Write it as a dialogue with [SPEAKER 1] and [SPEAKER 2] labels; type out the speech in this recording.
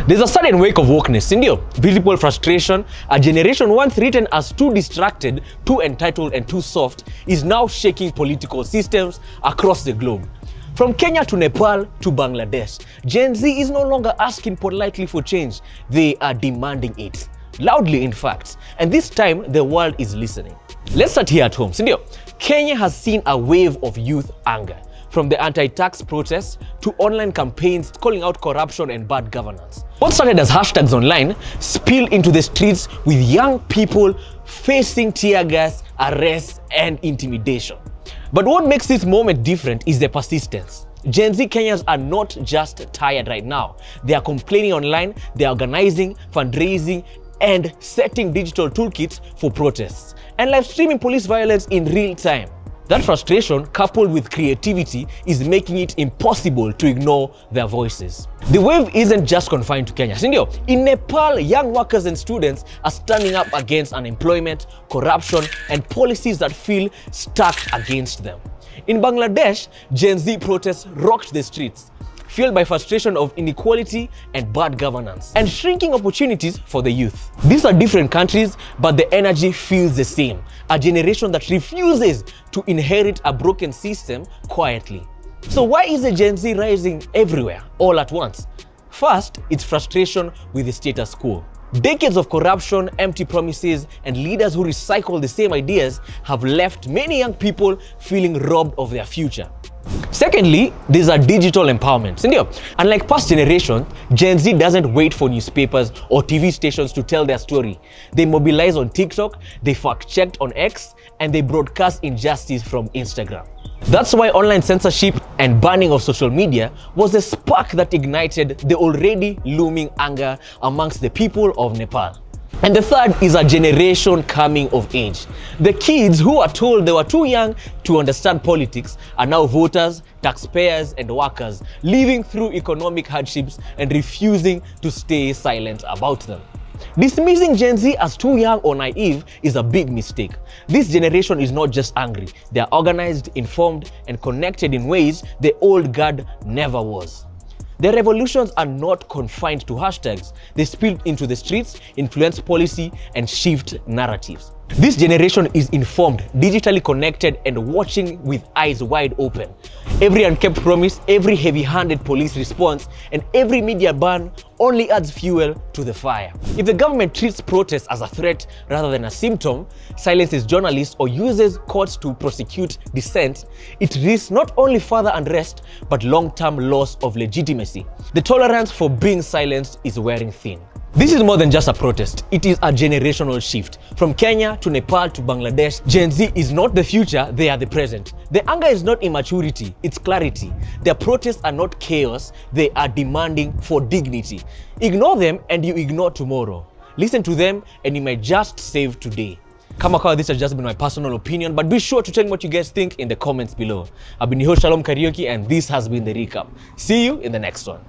[SPEAKER 1] There's a sudden wake of wokeness, India. Visible frustration, a generation once written as too distracted, too entitled and too soft, is now shaking political systems across the globe. From Kenya to Nepal to Bangladesh, Gen Z is no longer asking politely for change, they are demanding it. Loudly in fact, and this time the world is listening. Let's start here at home. India. Kenya has seen a wave of youth anger, from the anti-tax protests to online campaigns calling out corruption and bad governance. What started as hashtags online spilled into the streets with young people facing tear gas, arrests and intimidation. But what makes this moment different is the persistence. Gen Z Kenyans are not just tired right now. They are complaining online, they are organizing, fundraising and setting digital toolkits for protests and live streaming police violence in real time. That frustration, coupled with creativity, is making it impossible to ignore their voices. The wave isn't just confined to Kenya. In Nepal, young workers and students are standing up against unemployment, corruption, and policies that feel stuck against them. In Bangladesh, Gen Z protests rocked the streets, fueled by frustration of inequality and bad governance, and shrinking opportunities for the youth. These are different countries, but the energy feels the same. A generation that refuses to inherit a broken system quietly. So why is the Gen Z rising everywhere, all at once? First, it's frustration with the status quo. Decades of corruption, empty promises, and leaders who recycle the same ideas have left many young people feeling robbed of their future. Secondly, there's a digital empowerment. Unlike past generations, Gen Z doesn't wait for newspapers or TV stations to tell their story. They mobilize on TikTok, they fact-checked on X, and they broadcast injustice from Instagram. That's why online censorship and banning of social media was the spark that ignited the already looming anger amongst the people of Nepal. And the third is a generation coming of age. The kids who are told they were too young to understand politics are now voters, taxpayers and workers, living through economic hardships and refusing to stay silent about them. Dismissing Gen Z as too young or naive is a big mistake. This generation is not just angry, they are organized, informed and connected in ways the old guard never was. Their revolutions are not confined to hashtags. They spill into the streets, influence policy, and shift narratives. This generation is informed, digitally connected, and watching with eyes wide open. Every unkept promise, every heavy-handed police response, and every media ban only adds fuel to the fire. If the government treats protests as a threat rather than a symptom, silences journalists, or uses courts to prosecute dissent, it risks not only further unrest, but long-term loss of legitimacy. The tolerance for being silenced is wearing thin. This is more than just a protest, it is a generational shift. From Kenya to Nepal to Bangladesh, Gen Z is not the future, they are the present. The anger is not immaturity, it's clarity. Their protests are not chaos, they are demanding for dignity. Ignore them and you ignore tomorrow. Listen to them and you might just save today. Kama this has just been my personal opinion, but be sure to tell me what you guys think in the comments below. I've been your host Shalom Karaoke and this has been The Recap. See you in the next one.